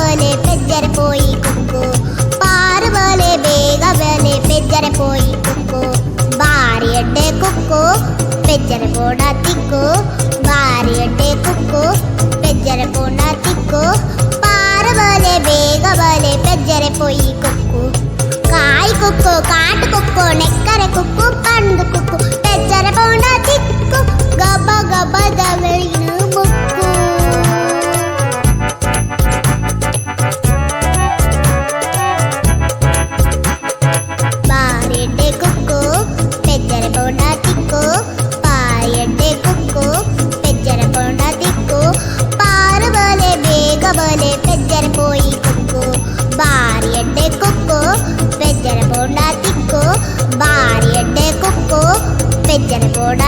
ಬಲೆ ಪೆಜ್ಜರೆ ಪೋಯಿ ಕುಕ್ಕು ಪಾರು ಬಲೆ ಬೇಗ ಬಲೆ ಪೆಜ್ಜರೆ ಪೋಯಿ ಕುಕ್ಕು ಬಾರಿ ಎಡ್ಡೆ ಕುಕ್ಕು ಪೆಜ್ಜರೆ ಬೋಡ ತಿಕ್ಕು ಬಾರಿ ಎಡ್ಡೆ ಕುಕ್ಕು ಪೆಜ್ಜರೆ ಬೋಡ ತಿಕ್ಕು ಪಾರು ಬಲೆ ಬೇಗ ಬಲೆ ಪೆಜ್ಜರೆ ಪೋಯಿ ಕುಕ್ಕು ಕಾಯಿ ಕುಕ್ಕು ಕಾಟು ಕುಕ್ಕು ನೆಕ್ಕರೆ ಕುಕ್ಕು ಕಂದು ಕುಕ್ಕು ಪೆಜ್ಜರೆ ಬೋಡ ತಿಕ್ಕು ಗಬ ಗಬದ ಬೆಳಿನ ಮುಕ್ಕು ಬಾರೆಡ್ಡೆ ಕುಕ್ಕು ಪೆಜ್ಜರೆ ಬೋಡ ತಿಕ್ಕು ಪಾರೆಡ್ಡೆ ಕುಕ್ಕು ಪೆಜ್ಜರೆ ಬೋಡ ತಿಕ್ಕು ಪಾರು ಬಲೆ ಬೇಗ ಬಲೆ ಪೆಜ್ಜರೆ ಪೋಯಿ ಕುಕ್ಕು ಬಾರಿ ಎಡ್ಡೆ ಕುಕ್ಕು ಪೆಜ್ಜರೆ ಬೋಡ ತಿಕ್ಕು ಬಾರಿ ಎಡ್ಡೆ ಕುಕ್ಕು ಪೆಜ್ಜರೆ ಬೋಡ